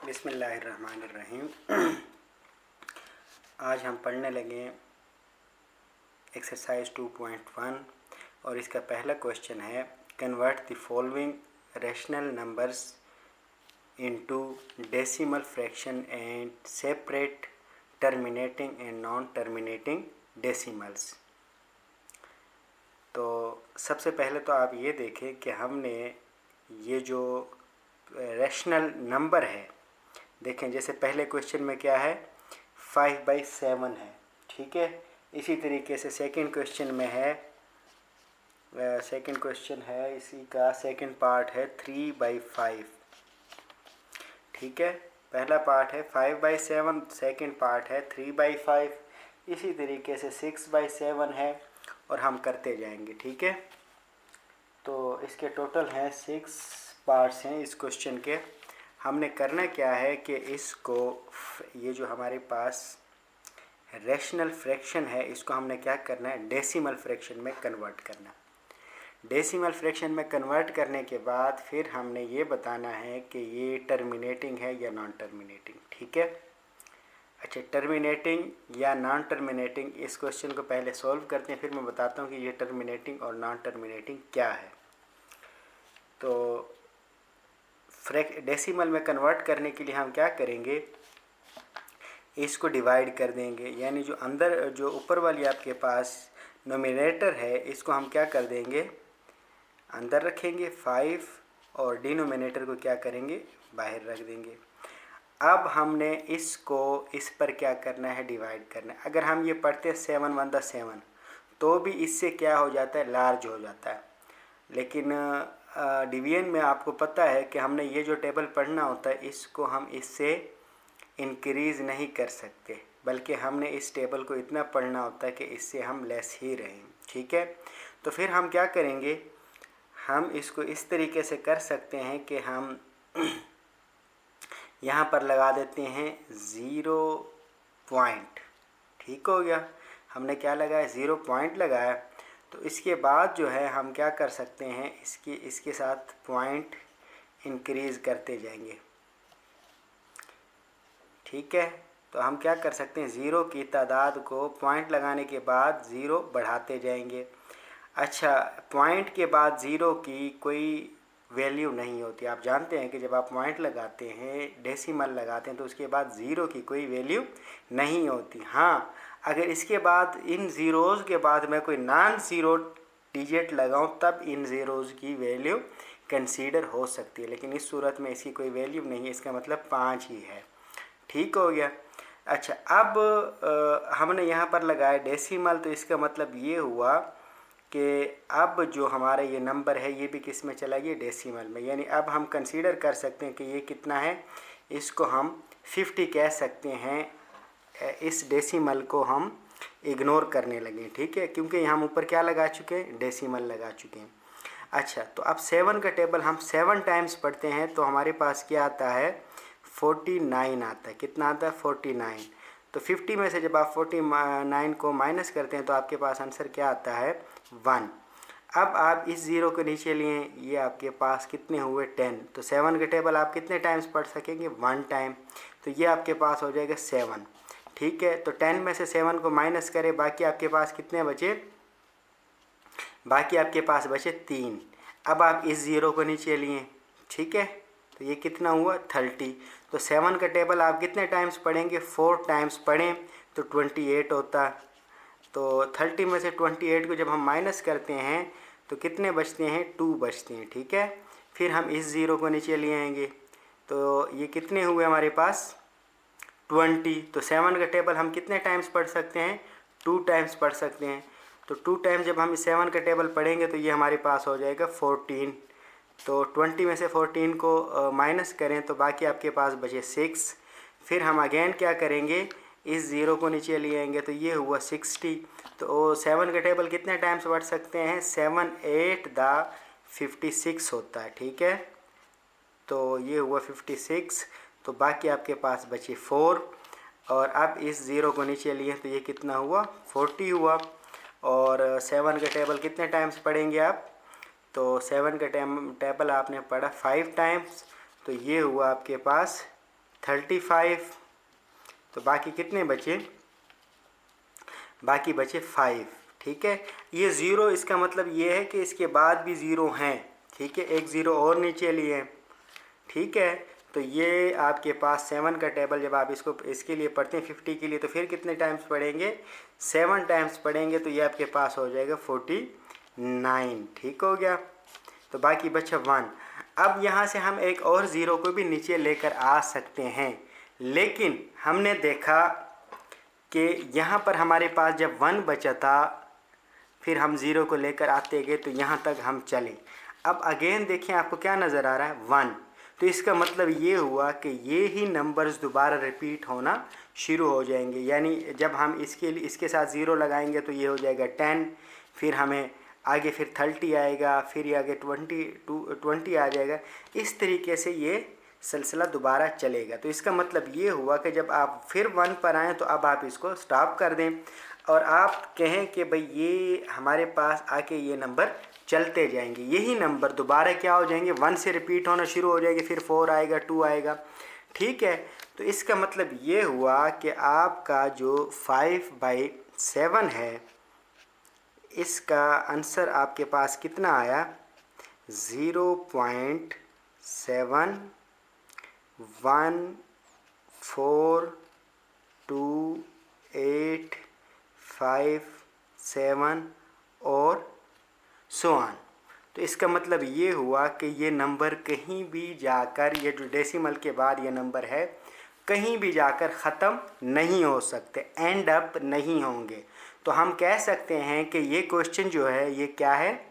बिस्मिल्लाहिर्रहमानिर्रहीम। आज हम पढ़ने लगे एक्सरसाइज 2.1 और इसका पहला क्वेश्चन है convert the following rational numbers into decimal fraction and separate terminating and non terminating decimals. तो सबसे पहले तो आप ये देखें कि हमने ये जो रैशनल नंबर है, देखें जैसे पहले क्वेश्चन में क्या है 5/7 है, ठीक है। इसी तरीके से सेकंड क्वेश्चन में है, इसी का सेकंड पार्ट है 3/5, ठीक है। पहला पार्ट है 5/7, सेकंड पार्ट है 3/5। इसी तरीके से 6/7 है और हम करते जाएंगे, ठीक है। तो इसके टोटल हैं 6 पार्ट्स हैं इस क्वेश्चन के। हमने करना क्या है कि इसको, ये जो हमारे पास रैशनल फ्रैक्शन है, इसको हमने क्या करना है, डेसिमल फ्रैक्शन में कन्वर्ट करना। डेसिमल फ्रैक्शन में कन्वर्ट करने के बाद फिर हमने ये बताना है कि ये टर्मिनेटिंग है या नॉन टर्मिनेटिंग, ठीक है। अच्छा, टर्मिनेटिंग या नॉन टर्मिनेटिंग, इस क्वेश्चन को पहले सॉल्व करते हैं, फिर मैं बताता हूँ कि ये टर्मिनेटिंग और नॉन टर्मिनेटिंग क्या है। तो डेसिमल में कन्वर्ट करने के लिए हम क्या करेंगे, इसको डिवाइड कर देंगे, यानी जो अंदर जो ऊपर वाली आपके पास नोमिनेटर है इसको हम क्या कर देंगे, अंदर रखेंगे 5 और डिनोमिनेटर को क्या करेंगे, बाहर रख देंगे। अब हमने इसको इस पर क्या करना है, डिवाइड करना है। अगर हम ये पढ़ते 7/7 तो भी इससे क्या हो जाता है, लार्ज हो जाता है। लेकिन डिवीजन में आपको पता है कि हमने ये जो टेबल पढ़ना होता है इसको हम इससे इंक्रीज़ नहीं कर सकते, बल्कि हमने इस टेबल को इतना पढ़ना होता है कि इससे हम लेस ही रहें, ठीक है। तो फिर हम क्या करेंगे, हम इसको इस तरीके से कर सकते हैं कि हम यहाँ पर लगा देते हैं 0 पॉइंट, ठीक हो गया। हमने क्या लगाया, 0 पॉइंट लगाया। तो इसके बाद जो है हम क्या कर सकते हैं, इसके साथ पॉइंट इंक्रीज़ करते जाएंगे, ठीक है। तो हम क्या कर सकते हैं, 0 की तादाद को पॉइंट लगाने के बाद 0 बढ़ाते जाएंगे। अच्छा, पॉइंट के बाद 0 की कोई वैल्यू नहीं होती। आप जानते हैं कि जब आप पॉइंट लगाते हैं, डेसिमल लगाते हैं, तो उसके बाद 0 की कोई वैल्यू नहीं होती। हाँ, अगर इसके बाद इन ज़ीरोज़ के बाद मैं कोई नॉन ज़ीरो डिजिट लगाऊं तब इन ज़ीरोज़ की वैल्यू कंसीडर हो सकती है, लेकिन इस सूरत में इसकी कोई वैल्यू नहीं है, इसका मतलब 5 ही है, ठीक हो गया। अच्छा, अब हमने यहाँ पर लगाया डेसिमल, तो इसका मतलब ये हुआ कि अब जो हमारा ये नंबर है ये भी किस में चला गया, डेसिमल में। यानी अब हम कंसीडर कर सकते हैं कि ये कितना है, इसको हम 50 कह सकते हैं। इस डेसिमल को हम इग्नोर करने लगे, ठीक है, क्योंकि हम ऊपर क्या लगा चुके हैं, डेसिमल लगा चुके हैं। अच्छा, तो अब 7 का टेबल हम 7 टाइम्स पढ़ते हैं तो हमारे पास क्या आता है, 49 आता है। कितना आता है, 49। तो 50 में से जब आप 49 को माइनस करते हैं तो आपके पास आंसर क्या आता है, 1। अब आप इस 0 को नीचे लिए, ये आपके पास कितने हुए, 10। तो 7 का टेबल आप कितने टाइम्स पढ़ सकेंगे, 1 टाइम। तो ये आपके पास हो जाएगा 7, ठीक है। तो 10 में से 7 को माइनस करें, बाकी आपके पास कितने बचे, बाकी आपके पास बचे 3। अब आप इस 0 को नीचे लिए, ठीक है। तो ये कितना हुआ, 30। तो 7 का टेबल आप कितने टाइम्स पढ़ेंगे, 4 टाइम्स पढ़ें तो 28 होता। तो 30 में से 28 को जब हम माइनस करते हैं तो कितने बचते हैं, 2 बचते हैं, ठीक है। फिर हम इस 0 को नीचे ले आएंगे, तो ये कितने हुए हमारे पास, 20। तो 7 का टेबल हम कितने टाइम्स पढ़ सकते हैं, 2 टाइम्स पढ़ सकते हैं। तो 2 टाइम्स जब हम 7 का टेबल पढ़ेंगे तो ये हमारे पास हो जाएगा 14। तो 20 में से 14 को माइनस करें तो बाकी आपके पास बचे 6। फिर हम अगेन क्या करेंगे, इस 0 को नीचे ले आएंगे तो ये हुआ 60। तो 7 का टेबल कितने टाइम्स पढ़ सकते हैं, 7 8 56 होता है, ठीक है। तो ये हुआ 56। तो बाकी आपके पास बचे 4 और अब इस 0 को नीचे लिए तो ये कितना हुआ, 40 हुआ। और 7 का टेबल कितने टाइम्स पढ़ेंगे आप, तो 7 का टेबल आपने पढ़ा 5 टाइम्स, तो ये हुआ आपके पास 35, तो बाकी कितने बचे, बाकी बचे 5। ठीक है, ये ज़ीरो इसका मतलब ये है कि इसके बाद भी ज़ीरो हैं। ठीक है, एक ज़ीरो और नीचे लिए। ठीक है, तो ये आपके पास 7 का टेबल जब आप इसको इसके लिए पढ़ते हैं 50 के लिए, तो फिर कितने टाइम्स पढ़ेंगे, 7 टाइम्स पढ़ेंगे, तो ये आपके पास हो जाएगा 49। ठीक हो गया, तो बाकी बचा 1। अब यहाँ से हम एक और ज़ीरो को भी नीचे लेकर आ सकते हैं, लेकिन हमने देखा कि यहाँ पर हमारे पास जब 1 बचा था, फिर हम ज़ीरो को लेकर आते गए, तो यहाँ तक हम चले। अब अगेन देखें, आपको क्या नज़र आ रहा है, 1। तो इसका मतलब ये हुआ कि ये ही नंबर्स दोबारा रिपीट होना शुरू हो जाएंगे। यानी जब हम इसके साथ ज़ीरो लगाएंगे तो ये हो जाएगा 10, फिर हमें आगे फिर 30 आएगा, फिर ये आगे 20 आ जाएगा। इस तरीके से ये सिलसिला दोबारा चलेगा। तो इसका मतलब ये हुआ कि जब आप फिर 1 पर आएँ तो अब आप इसको स्टॉप कर दें और आप कहें कि भाई ये हमारे पास आके ये नंबर चलते जाएंगे, यही नंबर दोबारा क्या हो जाएंगे, 1 से रिपीट होना शुरू हो जाएंगे, फिर 4 आएगा, 2 आएगा। ठीक है, तो इसका मतलब ये हुआ कि आपका जो 5/7 है, इसका आंसर आपके पास कितना आया, 0.71428557 और सो ऑन। तो इसका मतलब ये हुआ कि ये नंबर कहीं भी जाकर, ये जो डेसिमल के बाद ये नंबर है, कहीं भी जाकर ख़त्म नहीं हो सकते, एंड अप नहीं होंगे। तो हम कह सकते हैं कि ये क्वेश्चन जो है ये क्या है,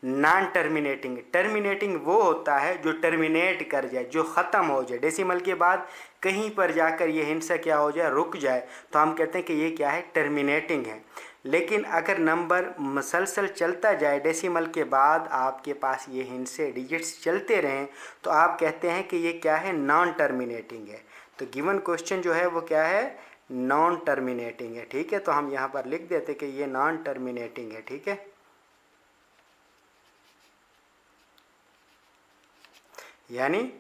नॉन टर्मिनेटिंग। टर्मिनेटिंग वो होता है जो टर्मिनेट कर जाए, जो ख़त्म हो जाए, डेसिमल के बाद कहीं पर जाकर ये हिस्सा क्या हो जाए, रुक जाए, तो हम कहते हैं कि ये क्या है, टर्मिनेटिंग है। लेकिन अगर नंबर मसलसल चलता जाए, डेसिमल के बाद आपके पास ये हिस्से डिजिट्स चलते रहें, तो आप कहते हैं कि ये क्या है, नॉन टर्मिनेटिंग है। तो गिवन क्वेश्चन जो है वो क्या है, नॉन टर्मिनेटिंग है। ठीक है, तो हम यहाँ पर लिख देते कि ये नॉन टर्मिनेटिंग है। ठीक है, यानी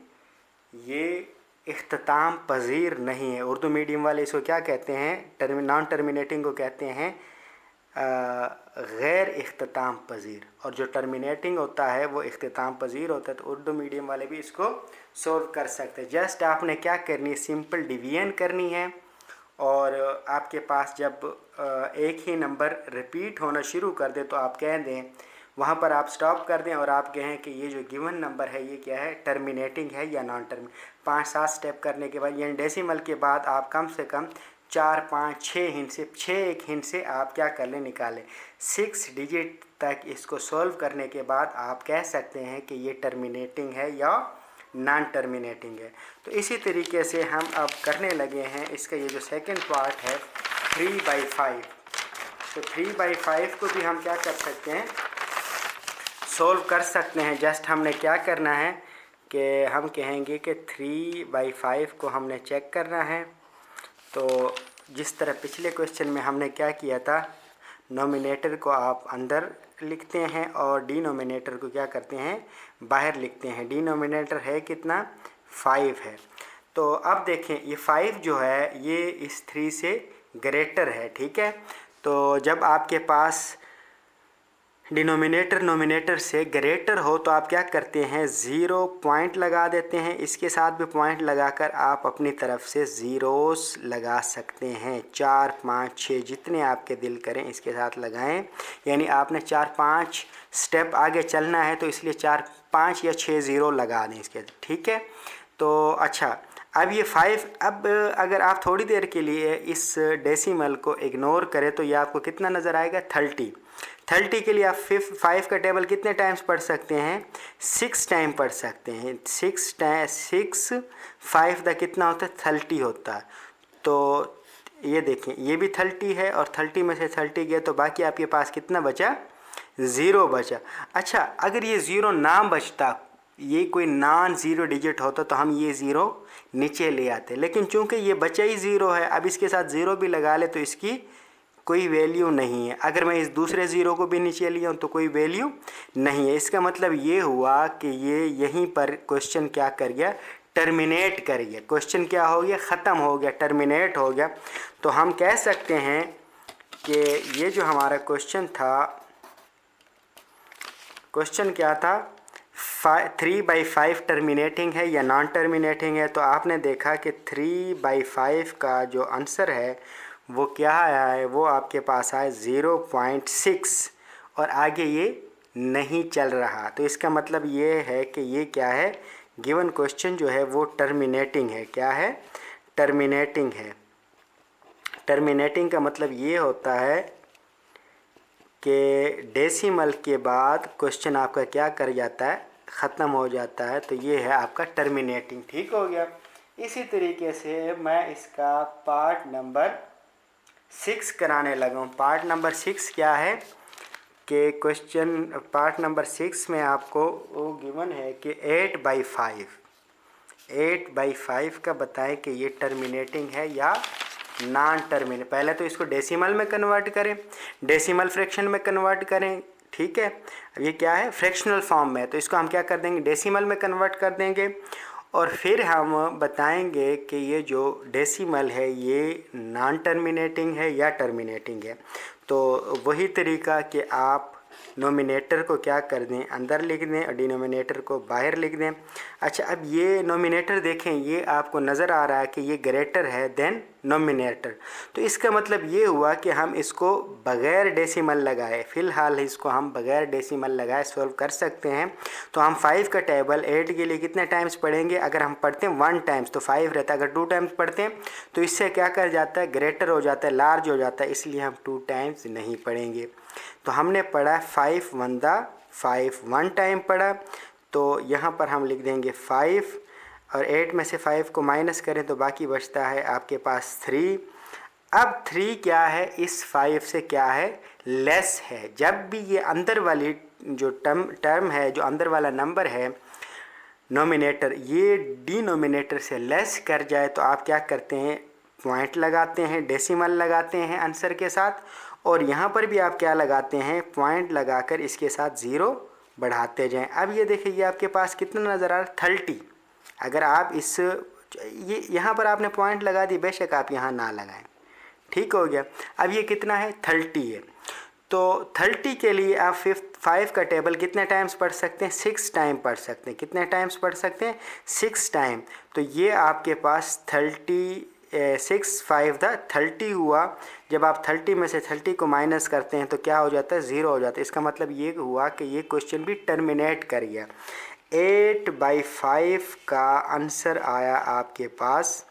ये इख्तिताम पज़ीर नहीं है। उर्दू मीडियम वाले इसको क्या कहते हैं, नॉन टर्मिनेटिंग को कहते हैं गैर इख्तिताम पज़ीर, और जो टर्मिनेटिंग होता है वो इख्तिताम पज़ीर होता है। तो उर्दू मीडियम वाले भी इसको सोल्व कर सकते हैं। जस्ट आपने क्या करनी है, सिंपल डिवीजन करनी है, और आपके पास जब एक ही नंबर रिपीट होना शुरू कर दे तो आप कह दें, वहाँ पर आप स्टॉप कर दें और आप कहें कि ये जो गिवन नंबर है ये क्या है, टर्मिनेटिंग है या नॉन टर्मिनेटिंग। 5-7 स्टेप करने के बाद, यानी डेसिमल के बाद आप कम से कम 4-5-6 हिंट से, 6 एक हिंट से आप क्या कर लें, निकालें। 6 डिजिट तक इसको सॉल्व करने के बाद आप कह सकते हैं कि ये टर्मिनेटिंग है या नॉन टर्मिनेटिंग है। तो इसी तरीके से हम अब करने लगे हैं इसका ये जो सेकंड पार्ट है 3/5। तो 3/5 को भी हम क्या कर सकते हैं, सोल्व कर सकते हैं। जस्ट हमने क्या करना है कि हम कहेंगे कि 3/5 को हमने चेक करना है। तो जिस तरह पिछले क्वेश्चन में हमने क्या किया था, नोमिनेटर को आप अंदर लिखते हैं और डिनोमिनेटर को क्या करते हैं, बाहर लिखते हैं। डिनोमिनेटर है कितना, 5 है। तो अब देखें ये 5 जो है ये इस 3 से ग्रेटर है। ठीक है, तो जब आपके पास डिनोमिनेटर नोमिनेटर से ग्रेटर हो तो आप क्या करते हैं, 0 पॉइंट लगा देते हैं। इसके साथ भी पॉइंट लगाकर आप अपनी तरफ से ज़ीरोस लगा सकते हैं। 4, 5, 6 जितने आपके दिल करें इसके साथ लगाएं। यानी आपने 4-5 स्टेप आगे चलना है तो इसलिए 4, 5 या 6 ज़ीरो लगा दें इसके। ठीक है, तो अच्छा, अब ये 5, अब अगर आप थोड़ी देर के लिए इस डेसिमल को इग्नोर करें तो ये आपको कितना नज़र आएगा, 30 के लिए आप 5 का टेबल कितने टाइम्स पढ़ सकते हैं, 6 टाइम पढ़ सकते हैं। 6 5 का कितना होता है, 30 होता है। तो ये देखें ये भी 30 है और 30 में से 30 गए तो बाकी आपके पास कितना बचा, 0 बचा। अच्छा, अगर ये 0 ना बचता, ये कोई नॉन ज़ीरो डिजिट होता तो हम ये ज़ीरो नीचे ले आते, लेकिन चूंकि ये बचा ही 0 है, अब इसके साथ 0 भी लगा ले तो इसकी कोई वैल्यू नहीं है। अगर मैं इस दूसरे ज़ीरो को भी नीचे लिया हूँ तो कोई वैल्यू नहीं है। इसका मतलब ये हुआ कि ये यहीं पर क्वेश्चन क्या कर गया, टर्मिनेट कर गया, क्वेश्चन क्या हो गया, ख़त्म हो गया, टर्मिनेट हो गया। तो हम कह सकते हैं कि ये जो हमारा क्वेश्चन था, क्वेश्चन क्या था, 3/5 टर्मिनेटिंग है या नॉन टर्मिनेटिंग है। तो आपने देखा कि 3/5 का जो आंसर है वो क्या आया है, वो आपके पास आया 0.6 और आगे ये नहीं चल रहा। तो इसका मतलब ये है कि ये क्या है, गिवन क्वेश्चन जो है वो टर्मिनेटिंग है। क्या है, टर्मिनेटिंग है। टर्मिनेटिंग का मतलब ये होता है कि डेसिमल के बाद क्वेश्चन आपका क्या कर जाता है, ख़त्म हो जाता है। तो ये है आपका टर्मिनेटिंग। ठीक हो गया। इसी तरीके से मैं इसका पार्ट नंबर 6 कराने लगा हूँ। पार्ट नंबर 6 क्या है कि क्वेश्चन पार्ट नंबर 6 में आपको वो गिवन है कि 8/5 का बताएं कि ये टर्मिनेटिंग है या नॉन टर्मिनेट। पहले तो इसको डेसिमल में कन्वर्ट करें, डेसिमल फ्रैक्शन में कन्वर्ट करें। ठीक है, अब ये क्या है, फ्रैक्शनल फॉर्म में, तो इसको हम क्या कर देंगे, डेसिमल में कन्वर्ट कर देंगे। और फिर हम बताएंगे कि ये जो डेसिमल है ये नॉन टर्मिनेटिंग है या टर्मिनेटिंग है। तो वही तरीका कि आप नोमिनेटर को क्या कर दें, अंदर लिख दें और डिनोमिनेटर को बाहर लिख दें। अच्छा, अब ये नोमिनेटर देखें, ये आपको नज़र आ रहा है कि ये ग्रेटर है देन नोमिनेटर। तो इसका मतलब ये हुआ कि हम इसको बग़ैर डेसिमल लगाए, फ़िलहाल इसको हम बग़ैर डेसिमल लगाए सॉल्व कर सकते हैं। तो हम 5 का टेबल 8 के लिए कितने टाइम्स पढ़ेंगे, अगर हम पढ़ते हैं 1 टाइम्स तो 5 रहता है, अगर 2 टाइम्स पढ़ते हैं तो इससे क्या कर जाता है, ग्रेटर हो जाता है, लार्ज हो जाता है, इसलिए हम 2 टाइम्स नहीं पढ़ेंगे। तो हमने पढ़ा 5 1 टाइम पढ़ा, तो यहाँ पर हम लिख देंगे 5 और 8 में से 5 को माइनस करें तो बाकी बचता है आपके पास 3। अब 3 क्या है, इस 5 से क्या है, लेस है। जब भी ये अंदर वाली जो टर्म है, जो अंदर वाला नंबर है नोमिनेटर, ये डिनोमिनेटर से लेस कर जाए तो आप क्या करते हैं, पॉइंट लगाते हैं, डेसिमल लगाते हैं आंसर के साथ। और यहाँ पर भी आप क्या लगाते हैं, पॉइंट लगाकर इसके साथ 0 बढ़ाते जाएं। अब ये देखिए, ये आपके पास कितना नज़र आ रहा है, 30। अगर आप इस ये यहाँ पर आपने पॉइंट लगा दी, बेशक आप यहाँ ना लगाएं। ठीक हो गया। अब ये कितना है, 30 है। तो 30 के लिए आप 5 का टेबल कितने टाइम्स पढ़ सकते हैं, 6 टाइम पढ़ सकते हैं। कितने टाइम्स पढ़ सकते हैं, 6 टाइम। तो ये आपके पास 6 5 था 30 हुआ। जब आप 30 में से 30 को माइनस करते हैं तो क्या हो जाता है, 0 हो जाता है। इसका मतलब ये हुआ कि ये क्वेश्चन भी टर्मिनेट कर गया। 8/5 का आंसर आया आपके पास,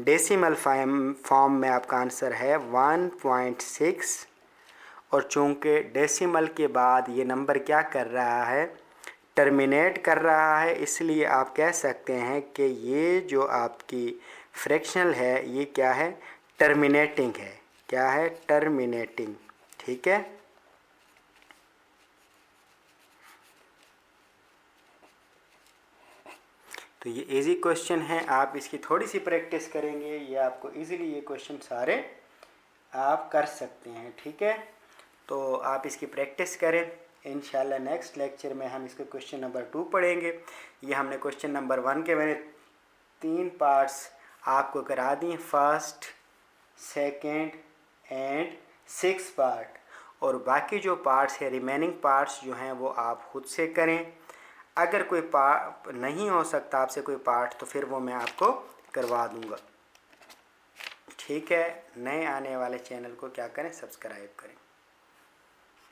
डेसिमल फॉर्म में आपका आंसर है 1.6। और चूँकि डेसिमल के बाद ये नंबर क्या कर रहा है, टर्मिनेट कर रहा है, इसलिए आप कह सकते हैं कि ये जो आपकी फ्रैक्शनल है ये क्या है, टर्मिनेटिंग है। क्या है, टर्मिनेटिंग। ठीक है। तो ये इजी क्वेश्चन है, आप इसकी थोड़ी सी प्रैक्टिस करेंगे ये आपको इजीली ये क्वेश्चन सारे आप कर सकते हैं। ठीक है, तो आप इसकी प्रैक्टिस करें। इंशाल्लाह नेक्स्ट लेक्चर में हम इसके क्वेश्चन नंबर 2 पढ़ेंगे। ये हमने क्वेश्चन नंबर 1 के मैंने 3 पार्ट्स आपको करा दिए, फर्स्ट, सेकंड एंड 6 पार्ट। और बाकी जो पार्ट्स है, रिमेनिंग पार्ट्स जो हैं वो आप खुद से करें। अगर कोई पार्ट नहीं हो सकता आपसे कोई पार्ट, तो फिर वो मैं आपको करवा दूँगा। ठीक है, नए आने वाले चैनल को क्या करें, सब्सक्राइब करें।